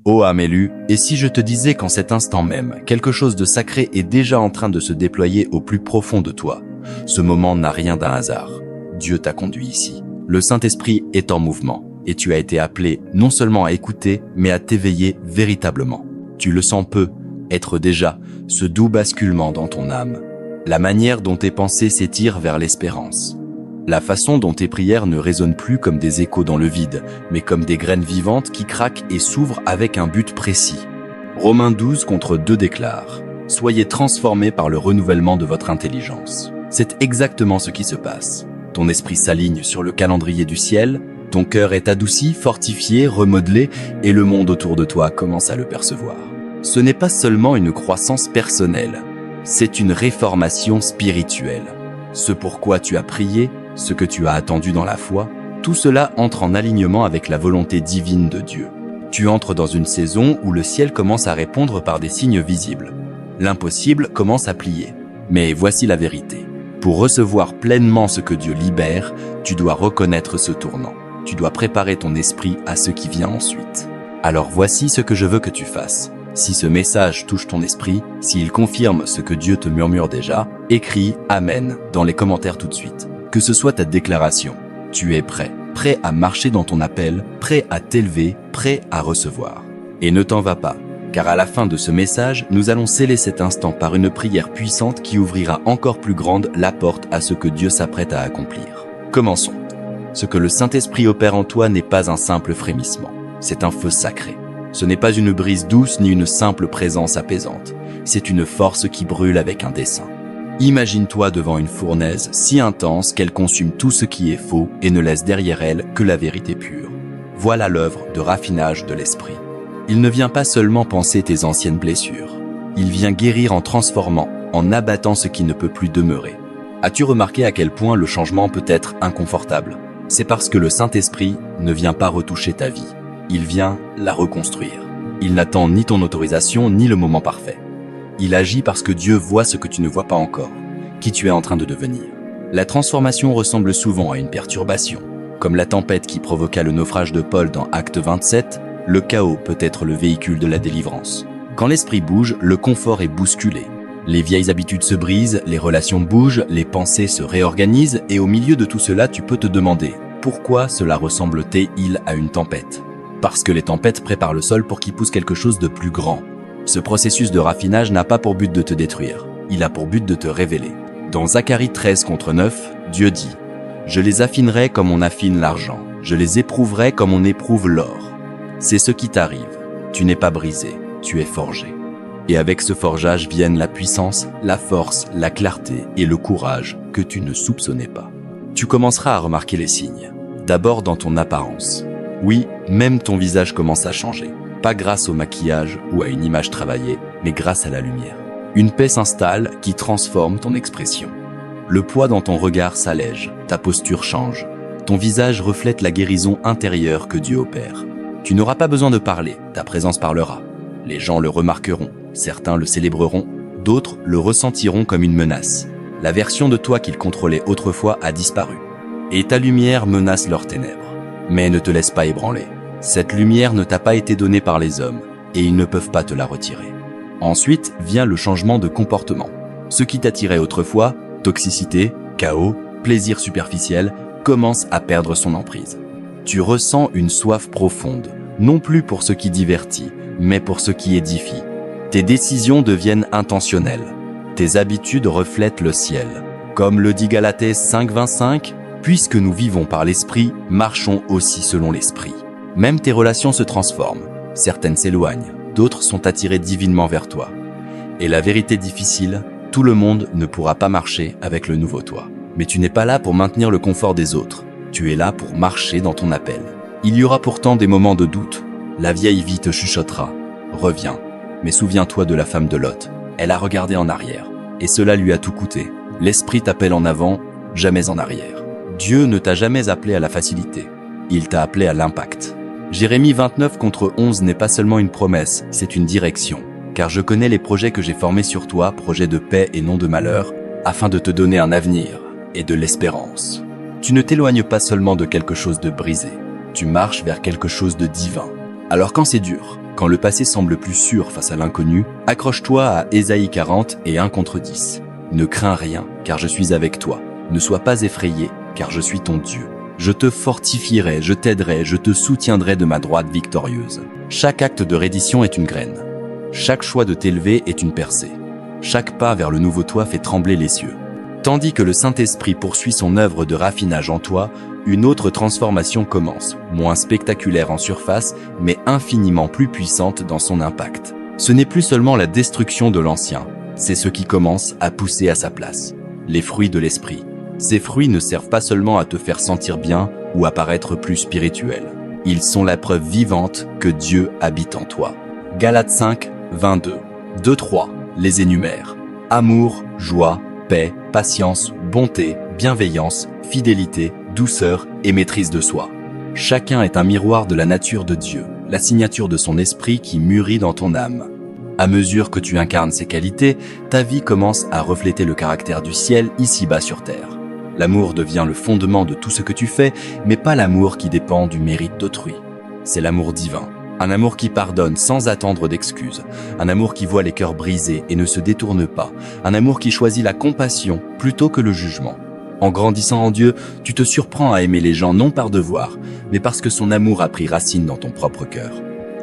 Ô âme élue, et si je te disais qu'en cet instant même, quelque chose de sacré est déjà en train de se déployer au plus profond de toi? Ce moment n'a rien d'un hasard. Dieu t'a conduit ici. Le Saint-Esprit est en mouvement, et tu as été appelé non seulement à écouter, mais à t'éveiller véritablement. Tu le sens peu, être déjà ce doux basculement dans ton âme. La manière dont tes pensées s'étirent vers l'espérance. La façon dont tes prières ne résonnent plus comme des échos dans le vide, mais comme des graines vivantes qui craquent et s'ouvrent avec un but précis. Romains 12:2 déclare « Soyez transformés par le renouvellement de votre intelligence ». C'est exactement ce qui se passe. Ton esprit s'aligne sur le calendrier du ciel, ton cœur est adouci, fortifié, remodelé, et le monde autour de toi commence à le percevoir. Ce n'est pas seulement une croissance personnelle, c'est une réformation spirituelle. Ce pourquoi tu as prié, ce que tu as attendu dans la foi, tout cela entre en alignement avec la volonté divine de Dieu. Tu entres dans une saison où le ciel commence à répondre par des signes visibles. L'impossible commence à plier. Mais voici la vérité. Pour recevoir pleinement ce que Dieu libère, tu dois reconnaître ce tournant. Tu dois préparer ton esprit à ce qui vient ensuite. Alors voici ce que je veux que tu fasses. Si ce message touche ton esprit, s'il confirme ce que Dieu te murmure déjà, écris « Amen » dans les commentaires tout de suite. Que ce soit ta déclaration. Tu es prêt. Prêt à marcher dans ton appel, prêt à t'élever, prêt à recevoir. Et ne t'en va pas, car à la fin de ce message, nous allons sceller cet instant par une prière puissante qui ouvrira encore plus grande la porte à ce que Dieu s'apprête à accomplir. Commençons. Ce que le Saint-Esprit opère en toi n'est pas un simple frémissement, c'est un feu sacré. Ce n'est pas une brise douce ni une simple présence apaisante, c'est une force qui brûle avec un dessein. Imagine-toi devant une fournaise si intense qu'elle consume tout ce qui est faux et ne laisse derrière elle que la vérité pure. Voilà l'œuvre de raffinage de l'esprit. Il ne vient pas seulement panser tes anciennes blessures. Il vient guérir en transformant, en abattant ce qui ne peut plus demeurer. As-tu remarqué à quel point le changement peut être inconfortable? C'est parce que le Saint-Esprit ne vient pas retoucher ta vie. Il vient la reconstruire. Il n'attend ni ton autorisation ni le moment parfait. Il agit parce que Dieu voit ce que tu ne vois pas encore, qui tu es en train de devenir. La transformation ressemble souvent à une perturbation. Comme la tempête qui provoqua le naufrage de Paul dans Acte 27, le chaos peut être le véhicule de la délivrance. Quand l'esprit bouge, le confort est bousculé. Les vieilles habitudes se brisent, les relations bougent, les pensées se réorganisent, et au milieu de tout cela, tu peux te demander pourquoi cela ressemble-t-il à une tempête? Parce que les tempêtes préparent le sol pour qu'il pousse quelque chose de plus grand. Ce processus de raffinage n'a pas pour but de te détruire, il a pour but de te révéler. Dans Zacharie 13:9, Dieu dit « Je les affinerai comme on affine l'argent, je les éprouverai comme on éprouve l'or. » C'est ce qui t'arrive, tu n'es pas brisé, tu es forgé. Et avec ce forgeage viennent la puissance, la force, la clarté et le courage que tu ne soupçonnais pas. Tu commenceras à remarquer les signes, d'abord dans ton apparence. Oui, même ton visage commence à changer. Pas grâce au maquillage ou à une image travaillée, mais grâce à la lumière. Une paix s'installe qui transforme ton expression. Le poids dans ton regard s'allège, ta posture change. Ton visage reflète la guérison intérieure que Dieu opère. Tu n'auras pas besoin de parler, ta présence parlera. Les gens le remarqueront, certains le célébreront, d'autres le ressentiront comme une menace. La version de toi qu'ils contrôlaient autrefois a disparu. Et ta lumière menace leurs ténèbres. Mais ne te laisse pas ébranler. Cette lumière ne t'a pas été donnée par les hommes, et ils ne peuvent pas te la retirer. Ensuite vient le changement de comportement. Ce qui t'attirait autrefois, toxicité, chaos, plaisir superficiel, commence à perdre son emprise. Tu ressens une soif profonde, non plus pour ce qui divertit, mais pour ce qui édifie. Tes décisions deviennent intentionnelles. Tes habitudes reflètent le ciel. Comme le dit Galatès 5:25, « Puisque nous vivons par l'esprit, marchons aussi selon l'esprit. » Même tes relations se transforment, certaines s'éloignent, d'autres sont attirées divinement vers toi. Et la vérité difficile, tout le monde ne pourra pas marcher avec le nouveau toi. Mais tu n'es pas là pour maintenir le confort des autres, tu es là pour marcher dans ton appel. Il y aura pourtant des moments de doute, la vieille vie te chuchotera, reviens, mais souviens-toi de la femme de Lot, elle a regardé en arrière, et cela lui a tout coûté. L'esprit t'appelle en avant, jamais en arrière. Dieu ne t'a jamais appelé à la facilité, il t'a appelé à l'impact. Jérémie 29:11 n'est pas seulement une promesse, c'est une direction. Car je connais les projets que j'ai formés sur toi, projets de paix et non de malheur, afin de te donner un avenir et de l'espérance. Tu ne t'éloignes pas seulement de quelque chose de brisé, tu marches vers quelque chose de divin. Alors quand c'est dur, quand le passé semble plus sûr face à l'inconnu, accroche-toi à Ésaïe 40 et 1 contre 10. Ne crains rien, car je suis avec toi. Ne sois pas effrayé, car je suis ton Dieu. Je te fortifierai, je t'aiderai, je te soutiendrai de ma droite victorieuse. Chaque acte de reddition est une graine. Chaque choix de t'élever est une percée. Chaque pas vers le nouveau toi fait trembler les cieux. Tandis que le Saint-Esprit poursuit son œuvre de raffinage en toi, une autre transformation commence, moins spectaculaire en surface, mais infiniment plus puissante dans son impact. Ce n'est plus seulement la destruction de l'ancien, c'est ce qui commence à pousser à sa place. Les fruits de l'esprit. Ces fruits ne servent pas seulement à te faire sentir bien ou à paraître plus spirituel. Ils sont la preuve vivante que Dieu habite en toi. Galates 5, 22. 2-3 les énumère. Amour, joie, paix, patience, bonté, bienveillance, fidélité, douceur et maîtrise de soi. Chacun est un miroir de la nature de Dieu, la signature de son esprit qui mûrit dans ton âme. À mesure que tu incarnes ces qualités, ta vie commence à refléter le caractère du ciel ici-bas sur terre. L'amour devient le fondement de tout ce que tu fais, mais pas l'amour qui dépend du mérite d'autrui. C'est l'amour divin. Un amour qui pardonne sans attendre d'excuses. Un amour qui voit les cœurs brisés et ne se détourne pas. Un amour qui choisit la compassion plutôt que le jugement. En grandissant en Dieu, tu te surprends à aimer les gens non par devoir, mais parce que son amour a pris racine dans ton propre cœur.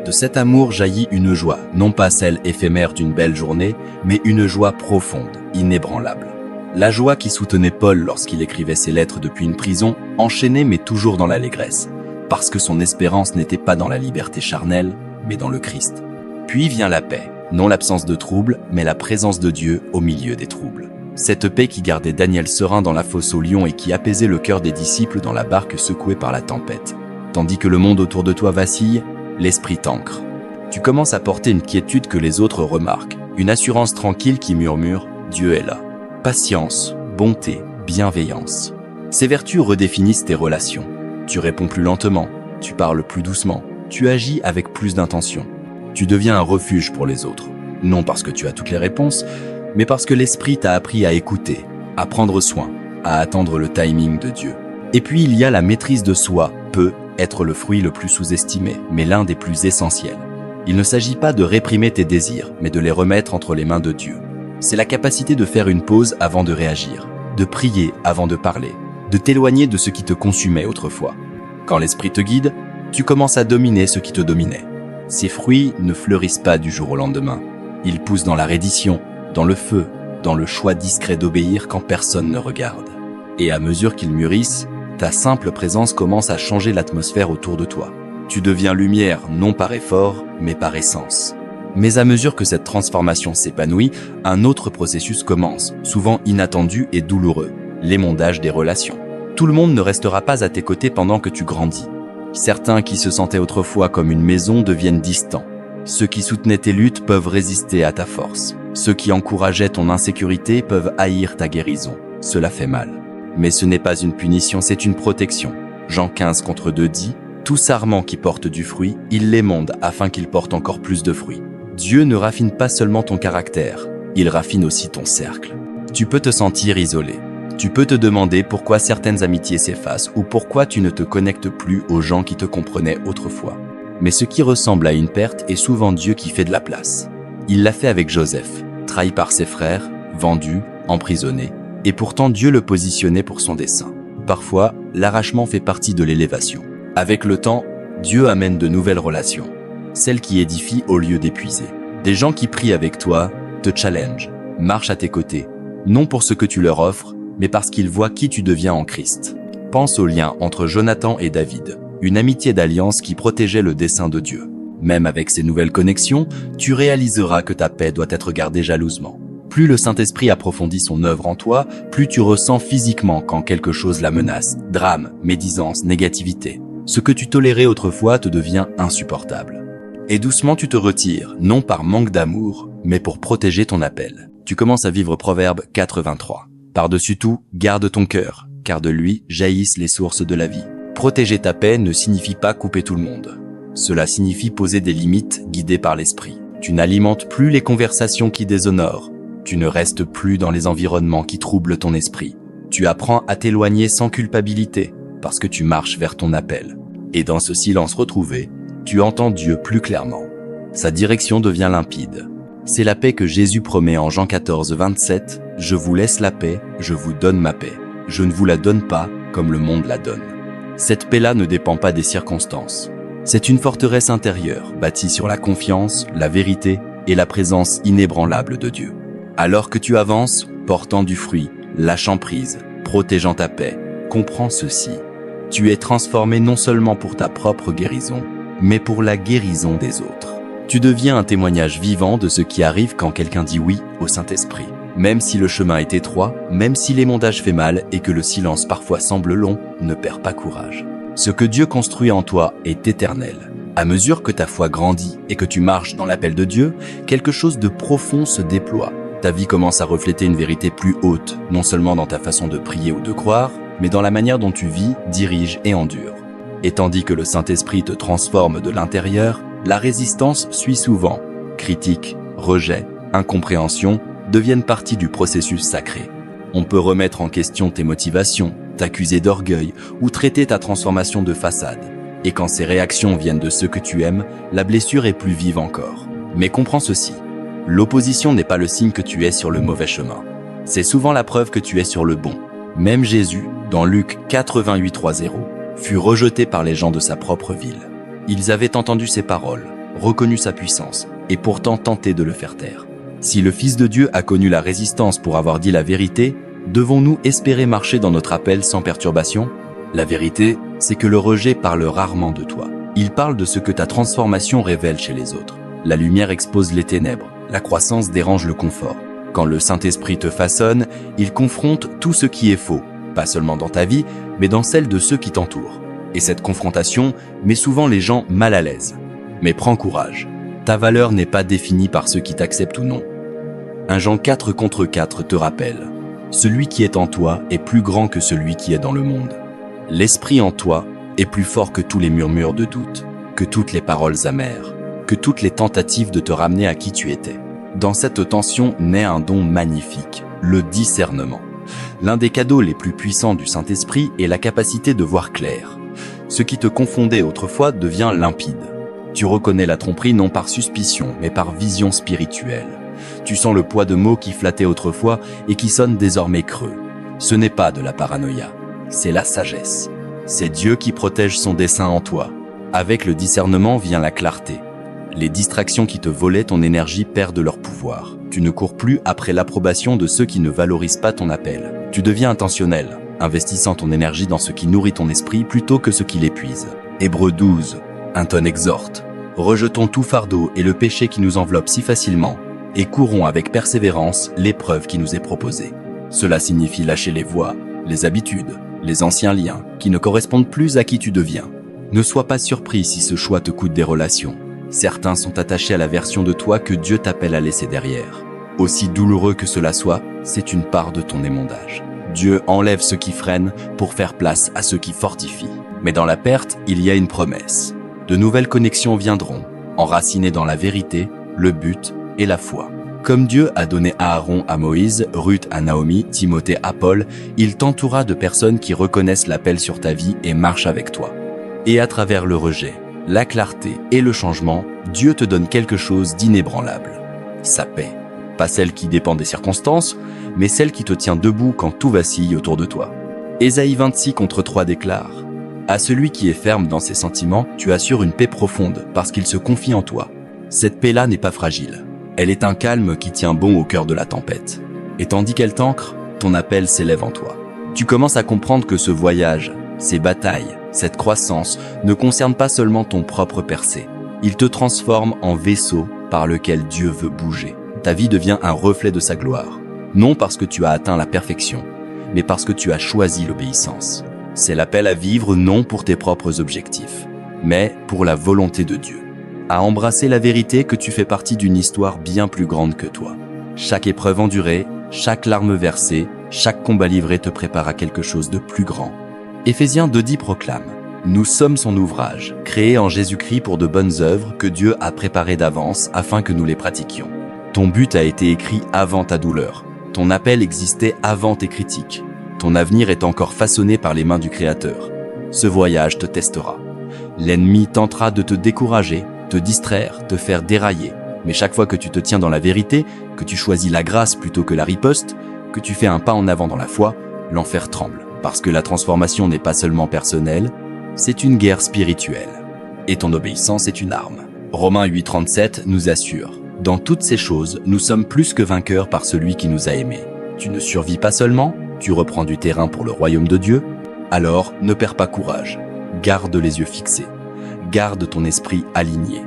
De cet amour jaillit une joie, non pas celle éphémère d'une belle journée, mais une joie profonde, inébranlable. La joie qui soutenait Paul lorsqu'il écrivait ses lettres depuis une prison, enchaîné mais toujours dans l'allégresse, parce que son espérance n'était pas dans la liberté charnelle, mais dans le Christ. Puis vient la paix, non l'absence de troubles, mais la présence de Dieu au milieu des troubles. Cette paix qui gardait Daniel serein dans la fosse au lion et qui apaisait le cœur des disciples dans la barque secouée par la tempête. Tandis que le monde autour de toi vacille, l'esprit t'ancre. Tu commences à porter une quiétude que les autres remarquent, une assurance tranquille qui murmure « Dieu est là ». Patience, bonté, bienveillance. Ces vertus redéfinissent tes relations. Tu réponds plus lentement, tu parles plus doucement, tu agis avec plus d'intention. Tu deviens un refuge pour les autres. Non parce que tu as toutes les réponses, mais parce que l'esprit t'a appris à écouter, à prendre soin, à attendre le timing de Dieu. Et puis il y a la maîtrise de soi, peut être le fruit le plus sous-estimé, mais l'un des plus essentiels. Il ne s'agit pas de réprimer tes désirs, mais de les remettre entre les mains de Dieu. C'est la capacité de faire une pause avant de réagir, de prier avant de parler, de t'éloigner de ce qui te consumait autrefois. Quand l'esprit te guide, tu commences à dominer ce qui te dominait. Ces fruits ne fleurissent pas du jour au lendemain. Ils poussent dans la reddition, dans le feu, dans le choix discret d'obéir quand personne ne regarde. Et à mesure qu'ils mûrissent, ta simple présence commence à changer l'atmosphère autour de toi. Tu deviens lumière non par effort, mais par essence. Mais à mesure que cette transformation s'épanouit, un autre processus commence, souvent inattendu et douloureux, l'émondage des relations. Tout le monde ne restera pas à tes côtés pendant que tu grandis. Certains qui se sentaient autrefois comme une maison deviennent distants. Ceux qui soutenaient tes luttes peuvent résister à ta force. Ceux qui encourageaient ton insécurité peuvent haïr ta guérison. Cela fait mal. Mais ce n'est pas une punition, c'est une protection. Jean 15 contre 2 dit « Tout sarment qui porte du fruit, il l'émonde afin qu'il porte encore plus de fruits. » Dieu ne raffine pas seulement ton caractère, il raffine aussi ton cercle. Tu peux te sentir isolé. Tu peux te demander pourquoi certaines amitiés s'effacent ou pourquoi tu ne te connectes plus aux gens qui te comprenaient autrefois. Mais ce qui ressemble à une perte est souvent Dieu qui fait de la place. Il l'a fait avec Joseph, trahi par ses frères, vendu, emprisonné, et pourtant Dieu le positionnait pour son dessein. Parfois, l'arrachement fait partie de l'élévation. Avec le temps, Dieu amène de nouvelles relations. Celles qui édifient au lieu d'épuiser. Des gens qui prient avec toi, te challenge, marchent à tes côtés, non pour ce que tu leur offres, mais parce qu'ils voient qui tu deviens en Christ. Pense au lien entre Jonathan et David, une amitié d'alliance qui protégeait le dessein de Dieu. Même avec ces nouvelles connexions, tu réaliseras que ta paix doit être gardée jalousement. Plus le Saint-Esprit approfondit son œuvre en toi, plus tu ressens physiquement quand quelque chose la menace. Drame, médisance, négativité. Ce que tu tolérais autrefois te devient insupportable. Et doucement tu te retires, non par manque d'amour, mais pour protéger ton appel. Tu commences à vivre Proverbe 4:23. Par-dessus tout, garde ton cœur, car de lui jaillissent les sources de la vie. Protéger ta paix ne signifie pas couper tout le monde. Cela signifie poser des limites guidées par l'esprit. Tu n'alimentes plus les conversations qui déshonorent. Tu ne restes plus dans les environnements qui troublent ton esprit. Tu apprends à t'éloigner sans culpabilité, parce que tu marches vers ton appel. Et dans ce silence retrouvé, tu entends Dieu plus clairement. Sa direction devient limpide. C'est la paix que Jésus promet en Jean 14, 27. « Je vous laisse la paix, je vous donne ma paix. Je ne vous la donne pas comme le monde la donne. » Cette paix-là ne dépend pas des circonstances. C'est une forteresse intérieure, bâtie sur la confiance, la vérité et la présence inébranlable de Dieu. Alors que tu avances, portant du fruit, lâchant prise, protégeant ta paix, comprends ceci. Tu es transformé non seulement pour ta propre guérison, mais pour la guérison des autres. Tu deviens un témoignage vivant de ce qui arrive quand quelqu'un dit oui au Saint-Esprit. Même si le chemin est étroit, même si l'émondage fait mal et que le silence parfois semble long, ne perds pas courage. Ce que Dieu construit en toi est éternel. À mesure que ta foi grandit et que tu marches dans l'appel de Dieu, quelque chose de profond se déploie. Ta vie commence à refléter une vérité plus haute, non seulement dans ta façon de prier ou de croire, mais dans la manière dont tu vis, diriges et endures. Et tandis que le Saint-Esprit te transforme de l'intérieur, la résistance suit souvent. Critique, rejet, incompréhension deviennent partie du processus sacré. On peut remettre en question tes motivations, t'accuser d'orgueil ou traiter ta transformation de façade. Et quand ces réactions viennent de ceux que tu aimes, la blessure est plus vive encore. Mais comprends ceci, l'opposition n'est pas le signe que tu es sur le mauvais chemin. C'est souvent la preuve que tu es sur le bon. Même Jésus, dans Luc 88, 3-0, fut rejeté par les gens de sa propre ville. Ils avaient entendu ses paroles, reconnu sa puissance, et pourtant tenté de le faire taire. Si le Fils de Dieu a connu la résistance pour avoir dit la vérité, devons-nous espérer marcher dans notre appel sans perturbation? La vérité, c'est que le rejet parle rarement de toi. Il parle de ce que ta transformation révèle chez les autres. La lumière expose les ténèbres, la croissance dérange le confort. Quand le Saint-Esprit te façonne, il confronte tout ce qui est faux, pas seulement dans ta vie, mais dans celle de ceux qui t'entourent. Et cette confrontation met souvent les gens mal à l'aise. Mais prends courage. Ta valeur n'est pas définie par ceux qui t'acceptent ou non. 1 Jean 4 contre 4 te rappelle, celui qui est en toi est plus grand que celui qui est dans le monde. L'esprit en toi est plus fort que tous les murmures de doute, que toutes les paroles amères, que toutes les tentatives de te ramener à qui tu étais. Dans cette tension naît un don magnifique, le discernement. L'un des cadeaux les plus puissants du Saint-Esprit est la capacité de voir clair. Ce qui te confondait autrefois devient limpide. Tu reconnais la tromperie non par suspicion, mais par vision spirituelle. Tu sens le poids de mots qui flattaient autrefois et qui sonnent désormais creux. Ce n'est pas de la paranoïa, c'est la sagesse. C'est Dieu qui protège son dessein en toi. Avec le discernement vient la clarté. Les distractions qui te volaient ton énergie perdent leur pouvoir. Tu ne cours plus après l'approbation de ceux qui ne valorisent pas ton appel. Tu deviens intentionnel, investissant ton énergie dans ce qui nourrit ton esprit plutôt que ce qui l'épuise. Hébreux 12, Anton exhorte. Rejetons tout fardeau et le péché qui nous enveloppe si facilement, et courons avec persévérance l'épreuve qui nous est proposée. Cela signifie lâcher les voies, les habitudes, les anciens liens qui ne correspondent plus à qui tu deviens. Ne sois pas surpris si ce choix te coûte des relations. Certains sont attachés à la version de toi que Dieu t'appelle à laisser derrière. Aussi douloureux que cela soit, c'est une part de ton émondage. Dieu enlève ce qui freine pour faire place à ce qui fortifie. Mais dans la perte, il y a une promesse. De nouvelles connexions viendront, enracinées dans la vérité, le but et la foi. Comme Dieu a donné Aaron à Moïse, Ruth à Naomi, Timothée à Paul, il t'entourera de personnes qui reconnaissent l'appel sur ta vie et marchent avec toi. Et à travers le rejet, la clarté et le changement, Dieu te donne quelque chose d'inébranlable. Sa paix. Pas celle qui dépend des circonstances, mais celle qui te tient debout quand tout vacille autour de toi. Ésaïe 26 contre 3 déclare: à celui qui est ferme dans ses sentiments, tu assures une paix profonde parce qu'il se confie en toi. Cette paix-là n'est pas fragile. Elle est un calme qui tient bon au cœur de la tempête. Et tandis qu'elle t'ancre, ton appel s'élève en toi. Tu commences à comprendre que ce voyage, ces batailles, cette croissance ne concernent pas seulement ton propre percé. Il te transforme en vaisseau par lequel Dieu veut bouger. Ta vie devient un reflet de sa gloire. Non parce que tu as atteint la perfection, mais parce que tu as choisi l'obéissance. C'est l'appel à vivre non pour tes propres objectifs, mais pour la volonté de Dieu. À embrasser la vérité que tu fais partie d'une histoire bien plus grande que toi. Chaque épreuve endurée, chaque larme versée, chaque combat livré te prépare à quelque chose de plus grand. Éphésiens 2:10 proclame: nous sommes son ouvrage, créé en Jésus-Christ pour de bonnes œuvres que Dieu a préparées d'avance afin que nous les pratiquions. Ton but a été écrit avant ta douleur. Ton appel existait avant tes critiques. Ton avenir est encore façonné par les mains du Créateur. Ce voyage te testera. L'ennemi tentera de te décourager, te distraire, te faire dérailler. Mais chaque fois que tu te tiens dans la vérité, que tu choisis la grâce plutôt que la riposte, que tu fais un pas en avant dans la foi, l'enfer tremble. Parce que la transformation n'est pas seulement personnelle, c'est une guerre spirituelle. Et ton obéissance est une arme. Romains 8,37 nous assure « Dans toutes ces choses, nous sommes plus que vainqueurs par celui qui nous a aimés. » Tu ne survis pas seulement, tu reprends du terrain pour le royaume de Dieu. Alors, ne perds pas courage. Garde les yeux fixés. Garde ton esprit aligné.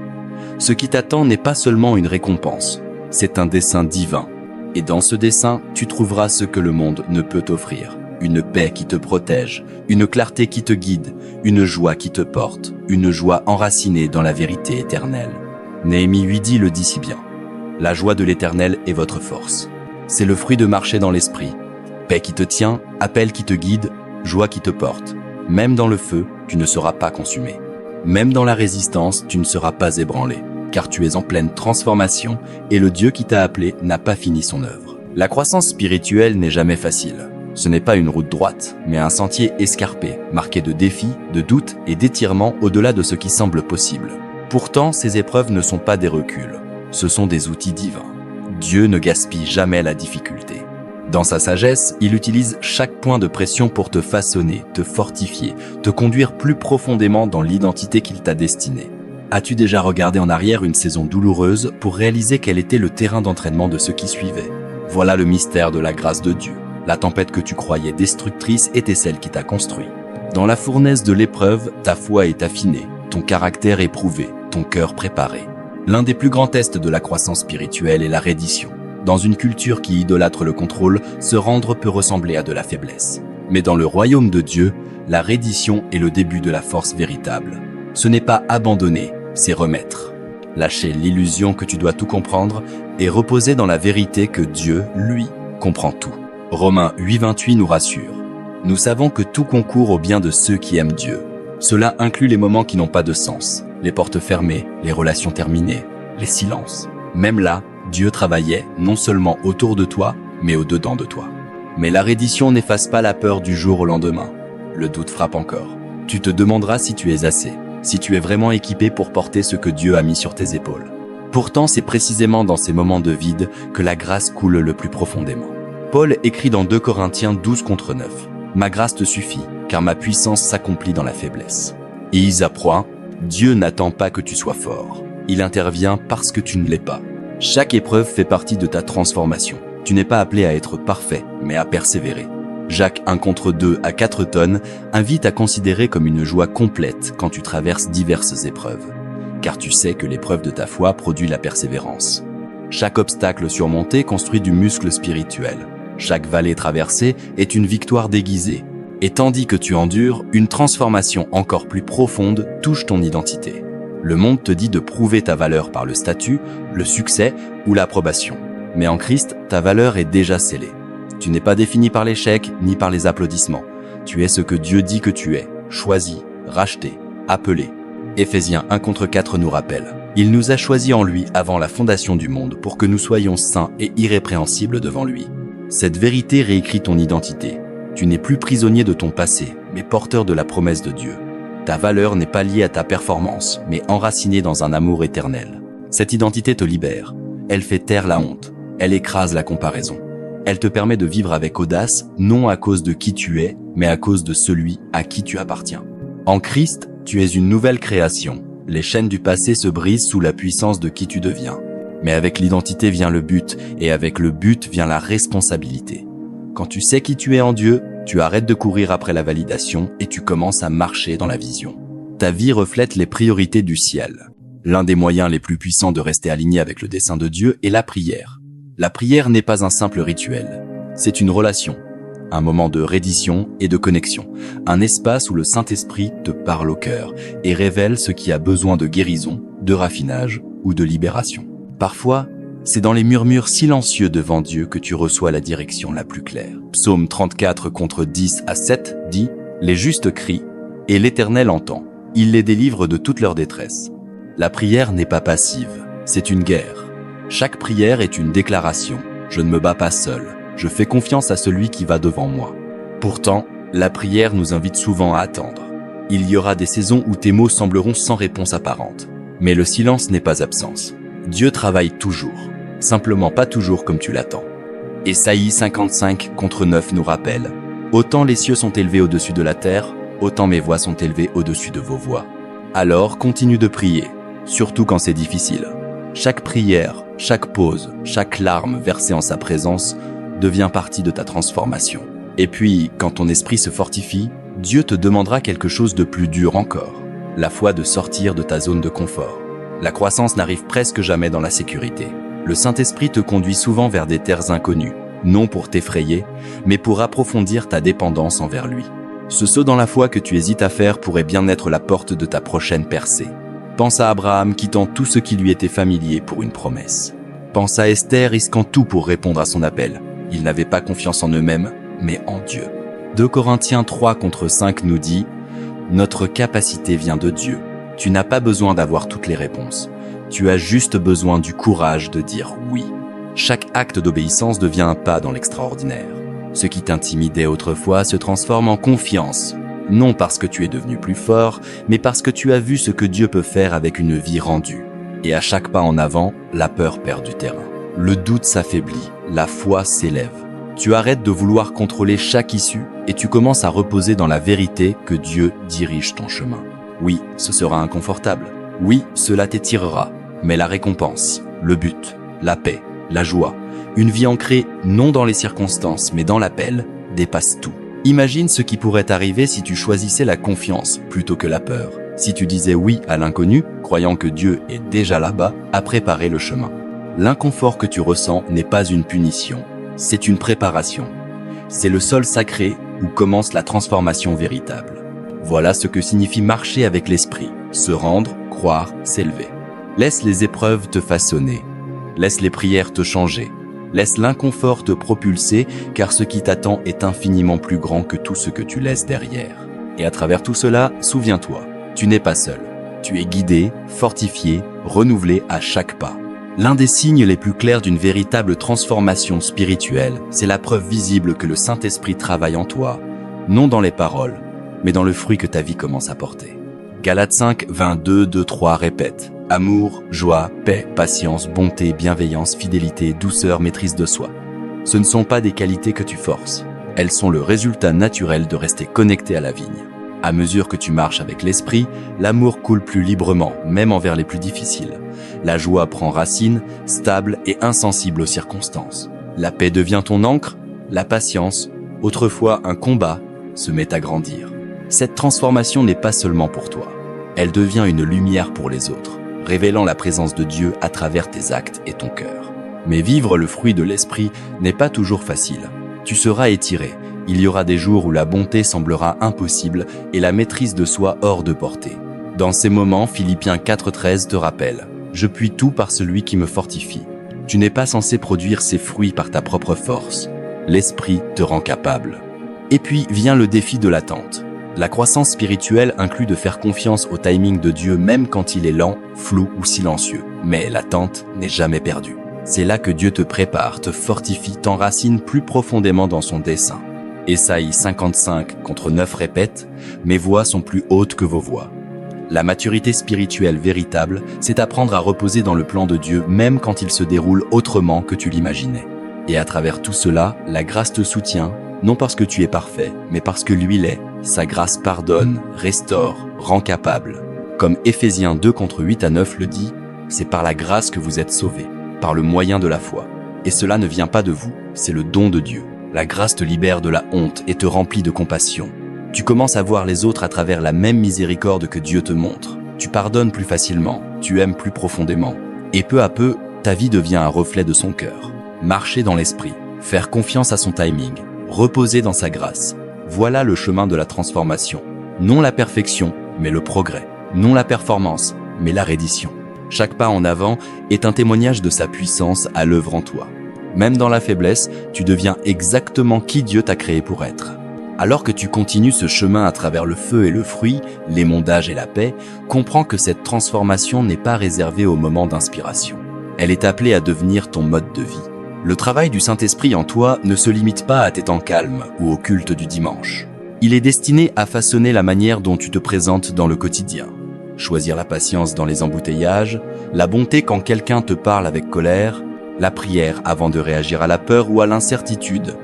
Ce qui t'attend n'est pas seulement une récompense, c'est un dessein divin. Et dans ce dessein, tu trouveras ce que le monde ne peut t'offrir. Une paix qui te protège, une clarté qui te guide, une joie qui te porte, une joie enracinée dans la vérité éternelle. Néhémie 8 le dit si bien. La joie de l'Éternel est votre force. C'est le fruit de marcher dans l'esprit. Paix qui te tient, appel qui te guide, joie qui te porte. Même dans le feu, tu ne seras pas consumé. Même dans la résistance, tu ne seras pas ébranlé, car tu es en pleine transformation et le Dieu qui t'a appelé n'a pas fini son œuvre. La croissance spirituelle n'est jamais facile. Ce n'est pas une route droite, mais un sentier escarpé, marqué de défis, de doutes et d'étirements au-delà de ce qui semble possible. Pourtant, ces épreuves ne sont pas des reculs, ce sont des outils divins. Dieu ne gaspille jamais la difficulté. Dans sa sagesse, il utilise chaque point de pression pour te façonner, te fortifier, te conduire plus profondément dans l'identité qu'il t'a destinée. As-tu déjà regardé en arrière une saison douloureuse pour réaliser quel était le terrain d'entraînement de ceux qui suivaient? Voilà le mystère de la grâce de Dieu. La tempête que tu croyais destructrice était celle qui t'a construit. Dans la fournaise de l'épreuve, ta foi est affinée, ton caractère éprouvé, ton cœur préparé. L'un des plus grands tests de la croissance spirituelle est la reddition. Dans une culture qui idolâtre le contrôle, se rendre peut ressembler à de la faiblesse. Mais dans le royaume de Dieu, la reddition est le début de la force véritable. Ce n'est pas abandonner, c'est remettre. Lâcher l'illusion que tu dois tout comprendre et reposer dans la vérité que Dieu, lui, comprend tout. Romains 8,28 nous rassure. Nous savons que tout concourt au bien de ceux qui aiment Dieu. Cela inclut les moments qui n'ont pas de sens, les portes fermées, les relations terminées, les silences. Même là, Dieu travaillait non seulement autour de toi, mais au-dedans de toi. Mais la reddition n'efface pas la peur du jour au lendemain. Le doute frappe encore. Tu te demanderas si tu es assez, si tu es vraiment équipé pour porter ce que Dieu a mis sur tes épaules. Pourtant, c'est précisément dans ces moments de vide que la grâce coule le plus profondément. Paul écrit dans 2 Corinthiens 12:9. « Ma grâce te suffit, car ma puissance s'accomplit dans la faiblesse. » Et Isaïe, Dieu n'attend pas que tu sois fort. Il intervient parce que tu ne l'es pas. Chaque épreuve fait partie de ta transformation. Tu n'es pas appelé à être parfait, mais à persévérer. Jacques 1 contre 2 à 4 tonnes invite à considérer comme une joie complète quand tu traverses diverses épreuves. Car tu sais que l'épreuve de ta foi produit la persévérance. Chaque obstacle surmonté construit du muscle spirituel. Chaque vallée traversée est une victoire déguisée. Et tandis que tu endures, une transformation encore plus profonde touche ton identité. Le monde te dit de prouver ta valeur par le statut, le succès ou l'approbation. Mais en Christ, ta valeur est déjà scellée. Tu n'es pas défini par l'échec ni par les applaudissements. Tu es ce que Dieu dit que tu es, choisi, racheté, appelé. Éphésiens 1 contre 4 nous rappelle. Il nous a choisis en lui avant la fondation du monde pour que nous soyons saints et irrépréhensibles devant lui. Cette vérité réécrit ton identité. Tu n'es plus prisonnier de ton passé, mais porteur de la promesse de Dieu. Ta valeur n'est pas liée à ta performance, mais enracinée dans un amour éternel. Cette identité te libère. Elle fait taire la honte. Elle écrase la comparaison. Elle te permet de vivre avec audace, non à cause de qui tu es, mais à cause de celui à qui tu appartiens. En Christ, tu es une nouvelle création. Les chaînes du passé se brisent sous la puissance de qui tu deviens. Mais avec l'identité vient le but, et avec le but vient la responsabilité. Quand tu sais qui tu es en Dieu, tu arrêtes de courir après la validation et tu commences à marcher dans la vision. Ta vie reflète les priorités du ciel. L'un des moyens les plus puissants de rester aligné avec le dessein de Dieu est la prière. La prière n'est pas un simple rituel, c'est une relation, un moment de reddition et de connexion, un espace où le Saint-Esprit te parle au cœur et révèle ce qui a besoin de guérison, de raffinage ou de libération. Parfois, c'est dans les murmures silencieux devant Dieu que tu reçois la direction la plus claire. Psaume 34 contre 10 à 7 dit « Les justes crient, et l'Éternel entend. Il les délivre de toute leur détresse. » La prière n'est pas passive, c'est une guerre. Chaque prière est une déclaration. Je ne me bats pas seul. Je fais confiance à celui qui va devant moi. Pourtant, la prière nous invite souvent à attendre. Il y aura des saisons où tes mots sembleront sans réponse apparente. Mais le silence n'est pas absence. Dieu travaille toujours, simplement pas toujours comme tu l'attends. Ésaïe 55:9 nous rappelle « Autant les cieux sont élevés au-dessus de la terre, autant mes voix sont élevées au-dessus de vos voix. » Alors continue de prier, surtout quand c'est difficile. Chaque prière, chaque pause, chaque larme versée en sa présence devient partie de ta transformation. Et puis, quand ton esprit se fortifie, Dieu te demandera quelque chose de plus dur encore, la foi de sortir de ta zone de confort. La croissance n'arrive presque jamais dans la sécurité. Le Saint-Esprit te conduit souvent vers des terres inconnues, non pour t'effrayer, mais pour approfondir ta dépendance envers lui. Ce saut dans la foi que tu hésites à faire pourrait bien être la porte de ta prochaine percée. Pense à Abraham quittant tout ce qui lui était familier pour une promesse. Pense à Esther risquant tout pour répondre à son appel. Ils n'avaient pas confiance en eux-mêmes, mais en Dieu. 2 Corinthiens 3:5 nous dit « Notre capacité vient de Dieu. Tu n'as pas besoin d'avoir toutes les réponses. Tu as juste besoin du courage de dire oui. » Chaque acte d'obéissance devient un pas dans l'extraordinaire. Ce qui t'intimidait autrefois se transforme en confiance. Non parce que tu es devenu plus fort, mais parce que tu as vu ce que Dieu peut faire avec une vie rendue. Et à chaque pas en avant, la peur perd du terrain. Le doute s'affaiblit, la foi s'élève. Tu arrêtes de vouloir contrôler chaque issue et tu commences à reposer dans la vérité que Dieu dirige ton chemin. Oui, ce sera inconfortable. Oui, cela t'étirera. Mais la récompense, le but, la paix, la joie, une vie ancrée non dans les circonstances mais dans l'appel, dépasse tout. Imagine ce qui pourrait arriver si tu choisissais la confiance plutôt que la peur. Si tu disais oui à l'inconnu, croyant que Dieu est déjà là-bas, à préparer le chemin. L'inconfort que tu ressens n'est pas une punition, c'est une préparation. C'est le sol sacré où commence la transformation véritable. Voilà ce que signifie marcher avec l'esprit, se rendre, croire, s'élever. Laisse les épreuves te façonner, laisse les prières te changer. Laisse l'inconfort te propulser, car ce qui t'attend est infiniment plus grand que tout ce que tu laisses derrière. Et à travers tout cela, souviens-toi, tu n'es pas seul. Tu es guidé, fortifié, renouvelé à chaque pas. L'un des signes les plus clairs d'une véritable transformation spirituelle, c'est la preuve visible que le Saint-Esprit travaille en toi, non dans les paroles, mais dans le fruit que ta vie commence à porter. Galates 5:22-3 répète « Amour, joie, paix, patience, bonté, bienveillance, fidélité, douceur, maîtrise de soi. » Ce ne sont pas des qualités que tu forces. Elles sont le résultat naturel de rester connecté à la vigne. À mesure que tu marches avec l'esprit, l'amour coule plus librement, même envers les plus difficiles. La joie prend racine, stable et insensible aux circonstances. La paix devient ton ancre, la patience, autrefois un combat, se met à grandir. Cette transformation n'est pas seulement pour toi. Elle devient une lumière pour les autres, révélant la présence de Dieu à travers tes actes et ton cœur. Mais vivre le fruit de l'esprit n'est pas toujours facile. Tu seras étiré. Il y aura des jours où la bonté semblera impossible et la maîtrise de soi hors de portée. Dans ces moments, Philippiens 4:13 te rappelle « Je puis tout par celui qui me fortifie ». Tu n'es pas censé produire ces fruits par ta propre force. L'esprit te rend capable. Et puis vient le défi de l'attente. La croissance spirituelle inclut de faire confiance au timing de Dieu même quand il est lent, flou ou silencieux. Mais l'attente n'est jamais perdue. C'est là que Dieu te prépare, te fortifie, t'enracine plus profondément dans son dessein. Ésaïe 55:9 répète « Mes voix sont plus hautes que vos voix ». La maturité spirituelle véritable, c'est apprendre à reposer dans le plan de Dieu même quand il se déroule autrement que tu l'imaginais. Et à travers tout cela, la grâce te soutient, non parce que tu es parfait, mais parce que lui l'est. Sa grâce pardonne, restaure, rend capable. Comme Éphésiens 2:8-9 le dit, c'est par la grâce que vous êtes sauvés, par le moyen de la foi. Et cela ne vient pas de vous, c'est le don de Dieu. La grâce te libère de la honte et te remplit de compassion. Tu commences à voir les autres à travers la même miséricorde que Dieu te montre. Tu pardonnes plus facilement, tu aimes plus profondément. Et peu à peu, ta vie devient un reflet de son cœur. Marcher dans l'esprit, faire confiance à son timing, reposer dans sa grâce. Voilà le chemin de la transformation. Non la perfection, mais le progrès. Non la performance, mais la reddition. Chaque pas en avant est un témoignage de sa puissance à l'œuvre en toi. Même dans la faiblesse, tu deviens exactement qui Dieu t'a créé pour être. Alors que tu continues ce chemin à travers le feu et le fruit, l'émondage et la paix, comprends que cette transformation n'est pas réservée au moment d'inspiration. Elle est appelée à devenir ton mode de vie. Le travail du Saint-Esprit en toi ne se limite pas à tes temps calmes ou au culte du dimanche. Il est destiné à façonner la manière dont tu te présentes dans le quotidien. Choisir la patience dans les embouteillages, la bonté quand quelqu'un te parle avec colère, la prière avant de réagir à la peur ou à l'incertitude.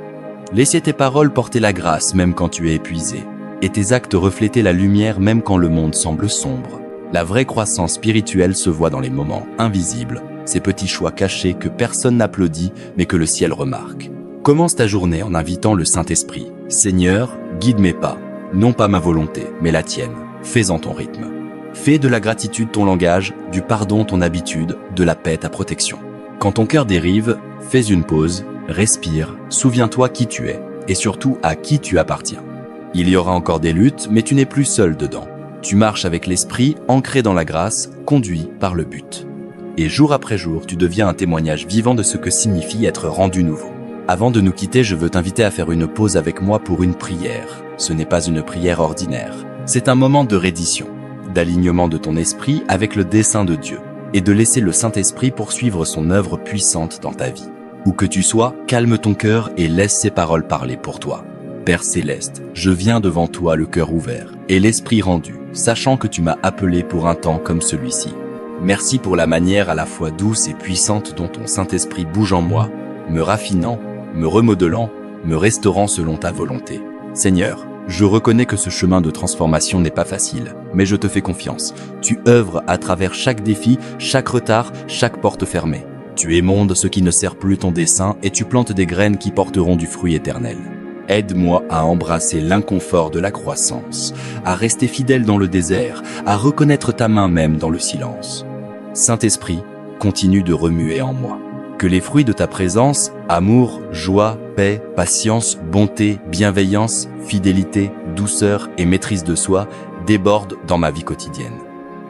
Laisser tes paroles porter la grâce même quand tu es épuisé, et tes actes refléter la lumière même quand le monde semble sombre. La vraie croissance spirituelle se voit dans les moments invisibles, ces petits choix cachés que personne n'applaudit mais que le ciel remarque. Commence ta journée en invitant le Saint-Esprit. Seigneur, guide mes pas, non pas ma volonté, mais la tienne. Fais-en ton rythme. Fais de la gratitude ton langage, du pardon ton habitude, de la paix ta protection. Quand ton cœur dérive, fais une pause, respire, souviens-toi qui tu es, et surtout à qui tu appartiens. Il y aura encore des luttes, mais tu n'es plus seul dedans. Tu marches avec l'esprit, ancré dans la grâce, conduit par le but. Et jour après jour, tu deviens un témoignage vivant de ce que signifie être rendu nouveau. Avant de nous quitter, je veux t'inviter à faire une pause avec moi pour une prière. Ce n'est pas une prière ordinaire. C'est un moment de reddition, d'alignement de ton esprit avec le dessein de Dieu, et de laisser le Saint-Esprit poursuivre son œuvre puissante dans ta vie. Où que tu sois, calme ton cœur et laisse ses paroles parler pour toi. Père céleste, je viens devant toi le cœur ouvert et l'esprit rendu, sachant que tu m'as appelé pour un temps comme celui-ci. Merci pour la manière à la fois douce et puissante dont ton Saint-Esprit bouge en moi, me raffinant, me remodelant, me restaurant selon ta volonté. Seigneur, je reconnais que ce chemin de transformation n'est pas facile, mais je te fais confiance. Tu œuvres à travers chaque défi, chaque retard, chaque porte fermée. Tu émondes ce qui ne sert plus ton dessein et tu plantes des graines qui porteront du fruit éternel. Aide-moi à embrasser l'inconfort de la croissance, à rester fidèle dans le désert, à reconnaître ta main même dans le silence. Saint-Esprit, continue de remuer en moi. Que les fruits de ta présence, amour, joie, paix, patience, bonté, bienveillance, fidélité, douceur et maîtrise de soi débordent dans ma vie quotidienne.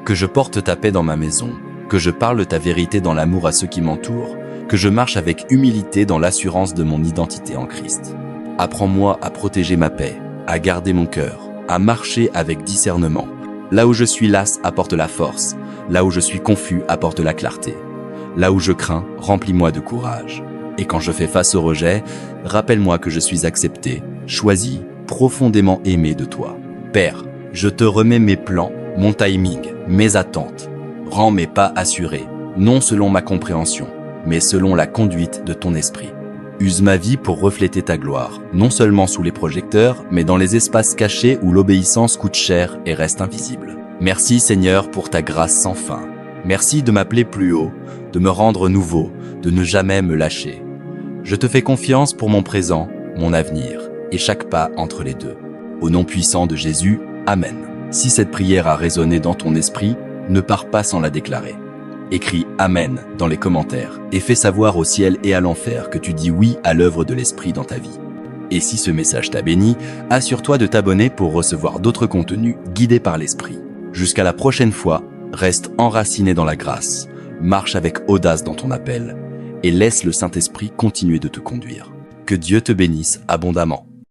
Que je porte ta paix dans ma maison, que je parle de ta vérité dans l'amour à ceux qui m'entourent, que je marche avec humilité dans l'assurance de mon identité en Christ. Apprends-moi à protéger ma paix, à garder mon cœur, à marcher avec discernement. Là où je suis las, apporte la force. Là où je suis confus, apporte la clarté. Là où je crains, remplis-moi de courage. Et quand je fais face au rejet, rappelle-moi que je suis accepté, choisi, profondément aimé de toi. Père, je te remets mes plans, mon timing, mes attentes. Rends mes pas assurés, non selon ma compréhension, mais selon la conduite de ton esprit. Use ma vie pour refléter ta gloire, non seulement sous les projecteurs, mais dans les espaces cachés où l'obéissance coûte cher et reste invisible. Merci Seigneur pour ta grâce sans fin. Merci de m'appeler plus haut, de me rendre nouveau, de ne jamais me lâcher. Je te fais confiance pour mon présent, mon avenir, et chaque pas entre les deux. Au nom puissant de Jésus, Amen. Si cette prière a résonné dans ton esprit, ne pars pas sans la déclarer. Écris « Amen » dans les commentaires et fais savoir au ciel et à l'enfer que tu dis oui à l'œuvre de l'Esprit dans ta vie. Et si ce message t'a béni, assure-toi de t'abonner pour recevoir d'autres contenus guidés par l'Esprit. Jusqu'à la prochaine fois, reste enraciné dans la grâce, marche avec audace dans ton appel et laisse le Saint-Esprit continuer de te conduire. Que Dieu te bénisse abondamment.